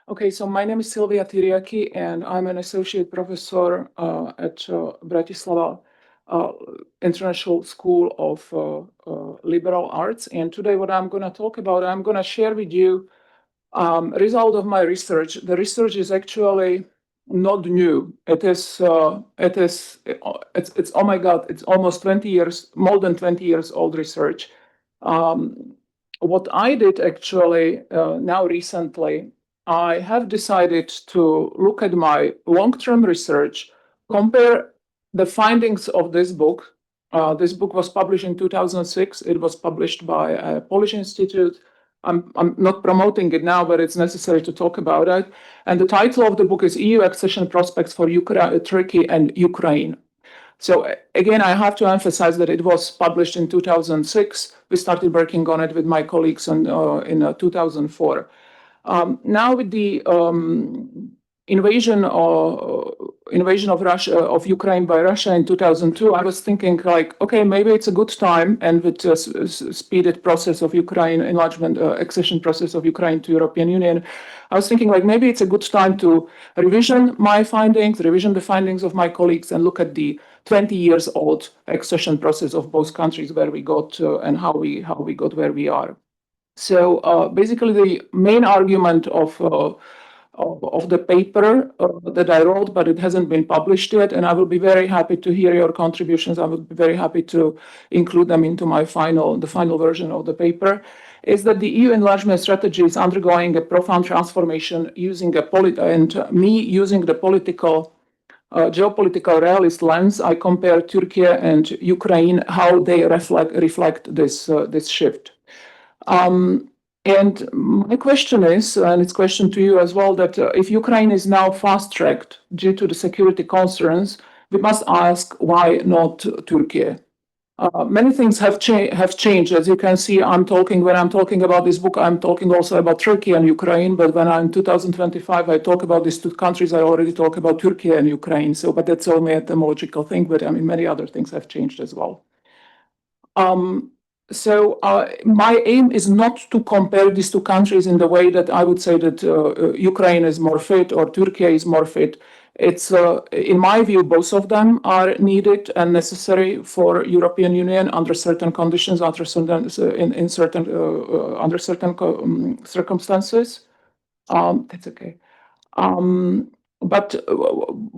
Okay, so my name is Sylvia Tiryaki, and I'm an associate professor at Bratislava uh, International School of Liberal Arts. And today, what I'm going to talk about, I'm going to share with you result of my research. The research is actually not new. It's oh my God, it's almost 20 years, more than 20 years old research. Um, what I did actually now recently, I have decided to look at my long-term research, compare the findings of this book. This book was published in 2006. It was published by a Polish institute. I'm not promoting it now, but it's necessary to talk about it. And the title of the book is EU Accession Prospects for Turkey and Ukraine. So again, I have to emphasize that it was published in 2006. We started working on it with my colleagues in 2004. Now with the invasion of Russia of Ukraine by Russia in 2002, I was thinking like, okay, maybe it's a good time, and with the speeded process of Ukraine enlargement, accession process of Ukraine to European Union, I was thinking like maybe it's a good time to revision my findings, revision the findings of my colleagues, and look at the 20 years old accession process of both countries, where we got and how we got where we are. So basically, the main argument of the paper that I wrote, but it hasn't been published yet, and I will be very happy to hear your contributions. I will be very happy to include them into the final version of the paper. Is that the EU enlargement strategy is undergoing a profound transformation using using the geopolitical realist lens, I compare Turkey and Ukraine, how they reflect this shift. And my question is, and it's a question to you as well, that if Ukraine is now fast-tracked due to the security concerns, we must ask why not Turkey? Many things have changed. As you can see, when I'm talking about this book, I'm talking also about Turkey and Ukraine. But when I'm 2025, I talk about these two countries. I already talk about Turkey and Ukraine. So, but that's only a etymological thing. But I mean, many other things have changed as well. My aim is not to compare these two countries in the way that I would say that Ukraine is more fit or Turkey is more fit. It's in my view, both of them are needed and necessary for European Union under certain conditions, under certain circumstances. That's okay. But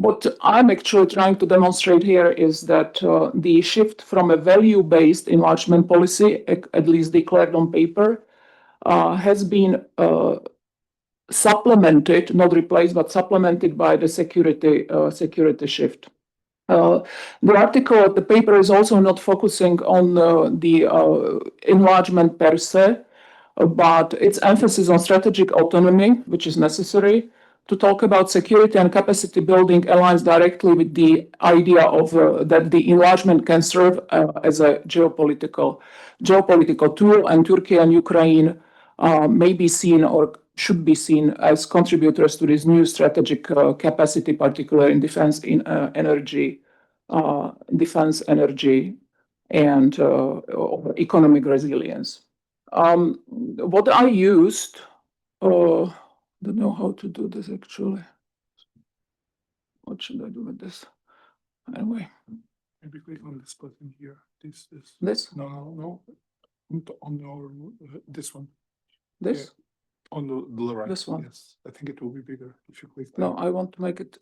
what I'm actually trying to demonstrate here is that the shift from a value-based enlargement policy, at least declared on paper, has been supplemented, not replaced, but supplemented by the security shift. The article, the paper is also not focusing on the enlargement per se, but its emphasis on strategic autonomy, which is necessary. To talk about security and capacity building aligns directly with the idea of that the enlargement can serve as a geopolitical tool, and Turkey and Ukraine may be seen or should be seen as contributors to this new strategic capacity, particularly in defense, energy, and economic resilience. What I used, don't know how to do this actually. What should I do with this? Anyway. Maybe click on this button here. This. No. On this one. This? Yeah. On the right. This one. Yes. I think it will be bigger if you click that. No, I want to make it.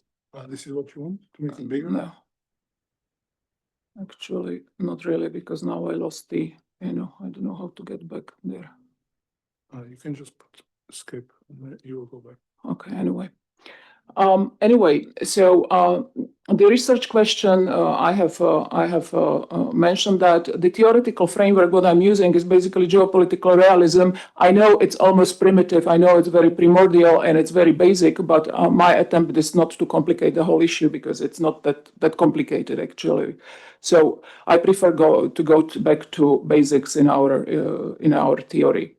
This is what you want to make it bigger? No. Actually, not really, because now I lost the, I don't know how to get back there. You can just put escape and you will go back. Okay, anyway. So the research question, I have mentioned that the theoretical framework what I'm using is basically geopolitical realism. I know it's almost primitive. I know it's very primordial and it's very basic, but my attempt is not to complicate the whole issue because it's not that complicated actually. So I prefer to go back to basics in our theory.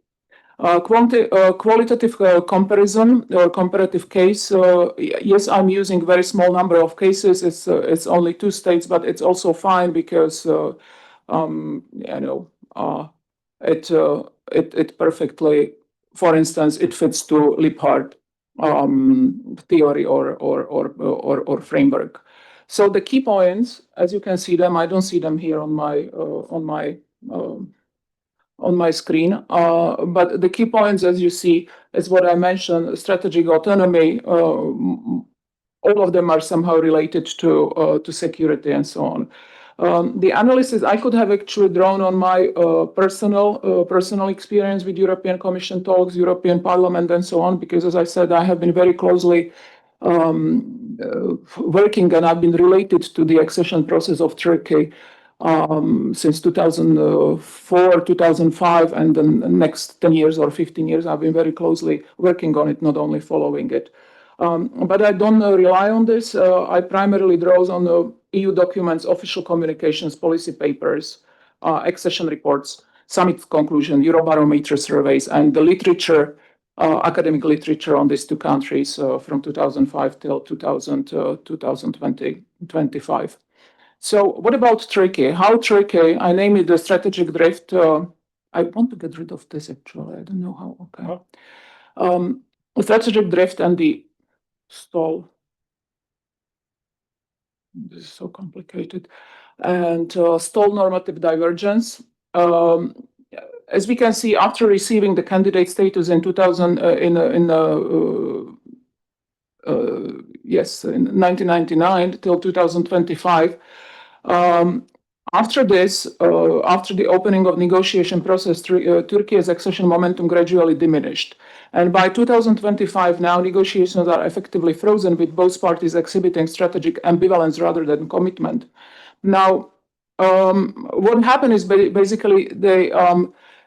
Qualitative comparison or comparative case. Yes, I'm using very small number of cases. It's only 2 states, but it's also fine because it perfectly, for instance, it fits to Liphard theory or framework. So the key points, as you can see them, I don't see them here on my screen, but the key points, as you see, is what I mentioned: strategic autonomy. All of them are somehow related to security and so on. The analysis I could have actually drawn on my personal experience with European Commission talks, European Parliament, and so on, because, as I said, I have been very closely working, and I've been related to the accession process of Turkey since 2004, 2005, and the next 10 years or 15 years, I've been very closely working on it, not only following it. But I don't rely on this. I primarily draw on the EU documents, official communications, policy papers, accession reports, summit conclusion, Eurobarometer surveys, and the literature, academic literature on these two countries from 2005 till 2025. So what about Turkey? How Turkey, I name it the strategic drift. I want to get rid of this actually. I don't know how, okay. Strategic drift and the stall. This is so complicated. And stall normative divergence. As we can see, after receiving the candidate status in 1999 till 2025, after this, after the opening of negotiation process, Turkey's accession momentum gradually diminished. And by 2025, now negotiations are effectively frozen, with both parties exhibiting strategic ambivalence rather than commitment. Now, what happened is basically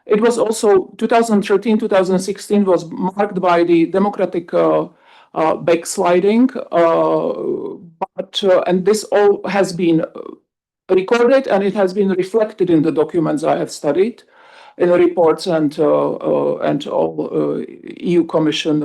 it was also 2013, 2016 was marked by the democratic backsliding, and this all has been recorded, and it has been reflected in the documents I have studied, in the reports and all EU Commission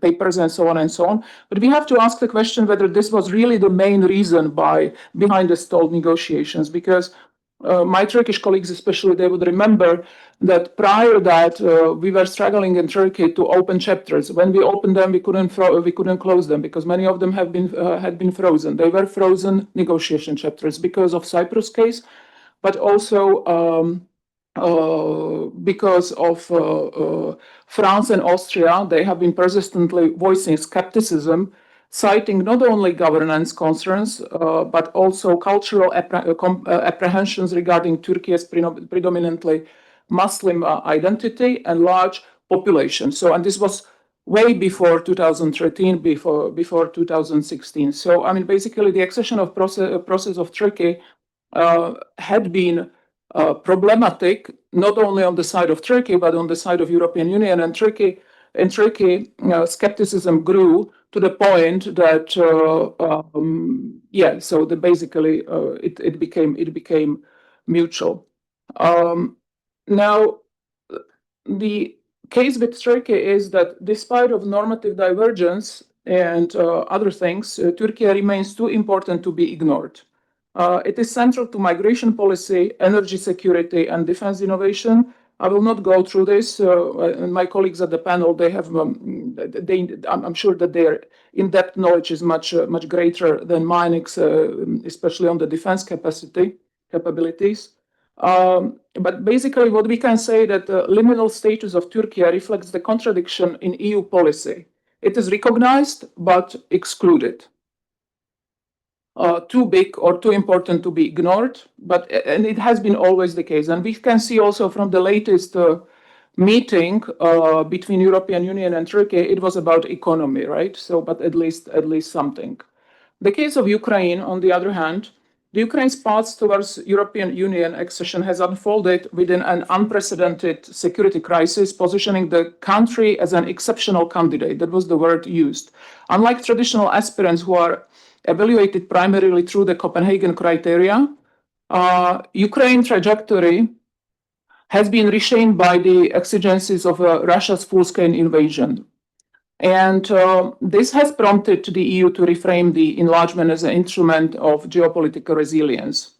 papers and so on and so on. But we have to ask the question whether this was really the main reason behind the stalled negotiations, because my Turkish colleagues especially, they would remember that prior that we were struggling in Turkey to open chapters. When we opened them, we couldn't close them because many of them had been frozen. They were frozen negotiation chapters because of Cyprus case, but also because of France and Austria. They have been persistently voicing skepticism, citing not only governance concerns, but also cultural apprehensions regarding Turkey's predominantly Muslim identity and large population. So, and this was way before 2013, before 2016. So, I mean, basically, the accession of process of Turkey had been problematic, not only on the side of Turkey, but on the side of European Union. And in Turkey, skepticism grew to the point that, so basically it became mutual. Now, the case with Turkey is that despite of normative divergence and other things, Turkey remains too important to be ignored. It is central to migration policy, energy security, and defense innovation. I will not go through this. My colleagues at the panel, they have, I'm sure that their in-depth knowledge is much greater than mine, especially on the defense capabilities. But basically, what we can say that the liminal status of Turkey reflects the contradiction in EU policy. It is recognized but excluded. Too big or too important to be ignored, and it has been always the case. And we can see also from the latest meeting between European Union and Turkey, it was about economy, right? So, but at least something. The case of Ukraine, on the other hand, the Ukraine's path towards European Union accession has unfolded within an unprecedented security crisis, positioning the country as an exceptional candidate. That was the word used. Unlike traditional aspirants who are evaluated primarily through the Copenhagen criteria, Ukraine trajectory has been reshaped by the exigencies of Russia's full-scale invasion. And this has prompted the EU to reframe the enlargement as an instrument of geopolitical resilience.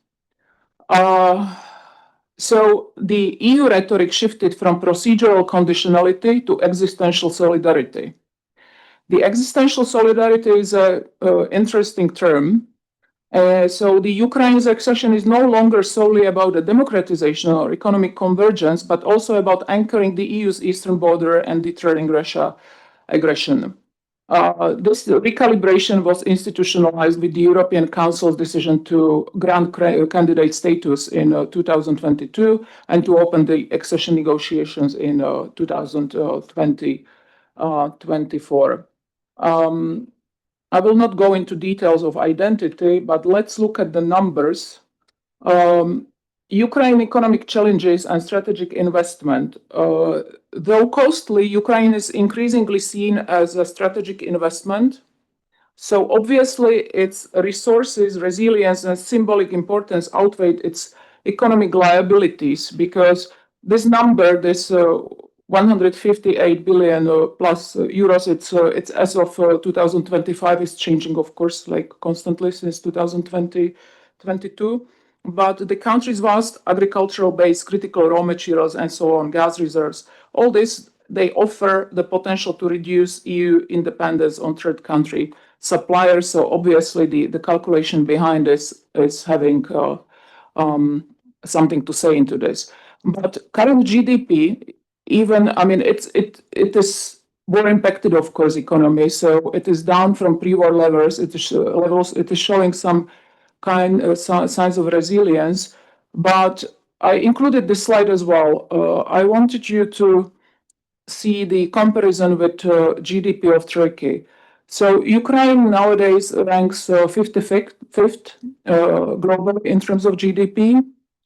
So the EU rhetoric shifted from procedural conditionality to existential solidarity. The existential solidarity is an interesting term. So the Ukraine's accession is no longer solely about the democratization or economic convergence, but also about anchoring the EU's eastern border and deterring Russia aggression. This recalibration was institutionalized with the European Council's decision to grant candidate status in 2022 and to open the accession negotiations in 2024. I will not go into details of identity, but let's look at the numbers. Ukraine economic challenges and strategic investment. Though costly, Ukraine is increasingly seen as a strategic investment. So obviously, its resources, resilience, and symbolic importance outweigh its economic liabilities because this number, this 158 billion plus euros, it's as of 2025 is changing, of course, like constantly since 2022. But the country's vast agricultural base, critical raw materials, and so on, gas reserves, all this, they offer the potential to reduce EU independence on third country suppliers. So obviously, the calculation behind this is having something to say into this. But current GDP, even, I mean, it is war impacted, of course, economy. So it is down from pre-war levels. It is showing some signs of resilience. But I included this slide as well. I wanted you to see the comparison with GDP of Turkey. So Ukraine nowadays ranks 55th globally in terms of GDP.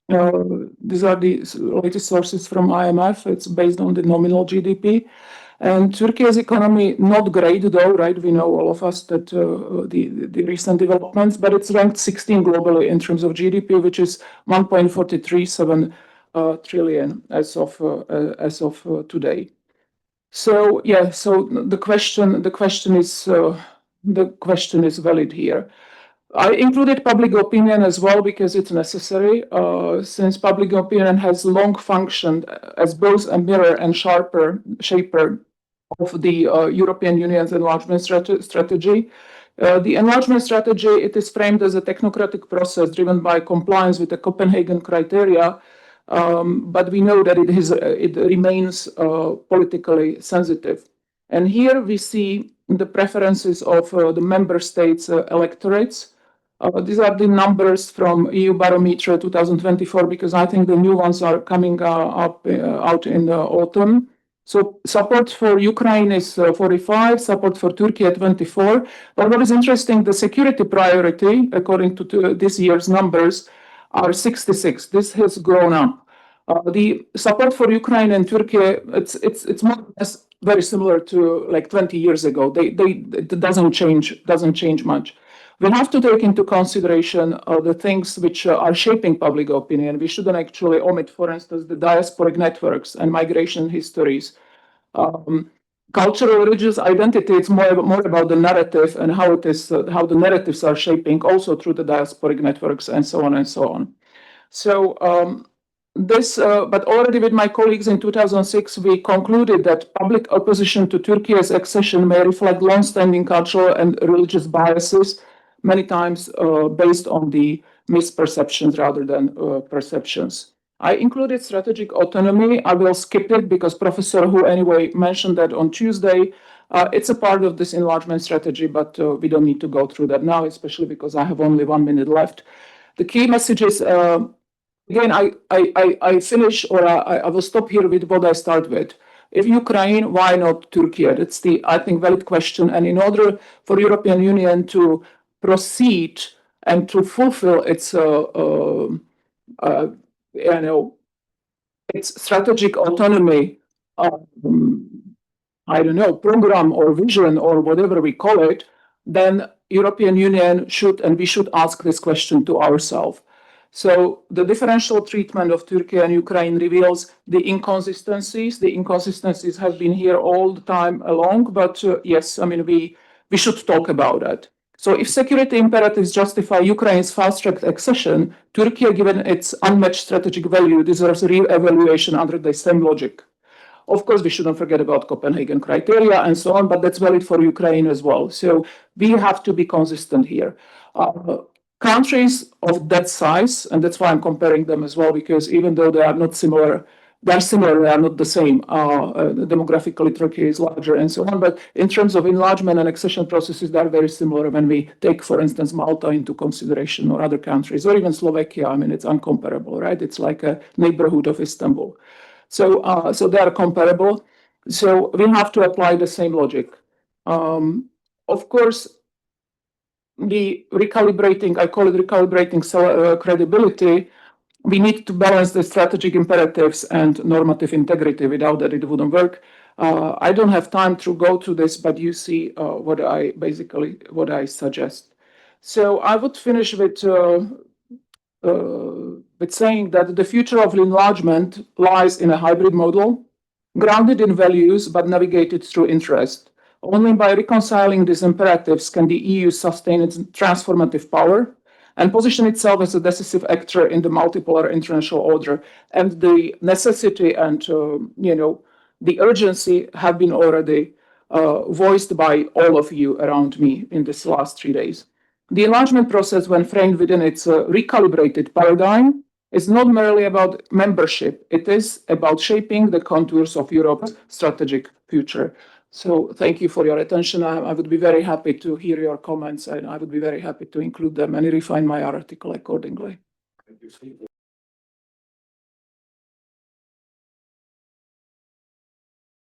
These are the latest sources from IMF. It's based on the nominal GDP. And Turkey's economy, not great though, right? We know all of us that the recent developments, but it's ranked 16 globally in terms of GDP, which is 1.437 trillion as of today. So yeah, so the question is valid here. I included public opinion as well because it's necessary, since public opinion has long functioned as both a mirror and shaper of the European Union's enlargement strategy. The enlargement strategy, it is framed as a technocratic process driven by compliance with the Copenhagen criteria, but we know that it remains politically sensitive. And here we see the preferences of the member states' electorates. These are the numbers from EU Barometer 2024, because I think the new ones are coming out in the autumn. So support for Ukraine is 45, support for Turkey at 24. But what is interesting, the security priority, according to this year's numbers, are 66. This has grown up. The support for Ukraine and Turkey, it's more or less very similar to like 20 years ago. It doesn't change much. We have to take into consideration the things which are shaping public opinion. We shouldn't actually omit, for instance, the diasporic networks and migration histories. Cultural religious identity, it's more about the narrative and how the narratives are shaping also through the diasporic networks and so on and so on. So but already with my colleagues in 2006, we concluded that public opposition to Turkey's accession may reflect long-standing cultural and religious biases, many times based on the misperceptions rather than perceptions. I included strategic autonomy. I will skip it because Professor Hu anyway mentioned that on Tuesday. It's a part of this enlargement strategy, but we don't need to go through that now, especially because I have only 1 minute left. The key messages, again, I finish, or I will stop here with what I start with. If Ukraine, why not Turkey? That's the, I think, valid question. And in order for European Union to proceed and to fulfill its its strategic autonomy, I don't know, program or vision or whatever we call it, then European Union should, and we should ask this question to ourselves. So the differential treatment of Turkey and Ukraine reveals the inconsistencies. The inconsistencies have been here all the time along, but yes, I mean, we should talk about it. So if security imperatives justify Ukraine's fast-tracked accession, Turkey, given its unmatched strategic value, deserves re-evaluation under the same logic. Of course, we shouldn't forget about Copenhagen criteria and so on, but that's valid for Ukraine as well. So we have to be consistent here. Countries of that size, and that's why I'm comparing them as well, because even though they are not similar, they're similar, they are not the same. Demographically, Turkey is larger and so on, but in terms of enlargement and accession processes, they are very similar when we take, for instance, Malta into consideration or other countries, or even Slovakia. I mean, it's uncomparable, right? It's like a neighborhood of Istanbul. So they are comparable. So we have to apply the same logic. Of course, the recalibrating, I call it recalibrating credibility, we need to balance the strategic imperatives and normative integrity. Without that, it wouldn't work. I don't have time to go through this, but you see what I suggest. So I would finish with saying that the future of enlargement lies in a hybrid model, grounded in values but navigated through interest. Only by reconciling these imperatives can the EU sustain its transformative power and position itself as a decisive actor in the multipolar international order. And the necessity and the urgency have been already voiced by all of you around me in this last 3 days. The enlargement process, when framed within its recalibrated paradigm, is not merely about membership. It is about shaping the contours of Europe's strategic future. So thank you for your attention. I would be very happy to hear your comments, and I would be very happy to include them and refine my article accordingly. Thank you, Steve.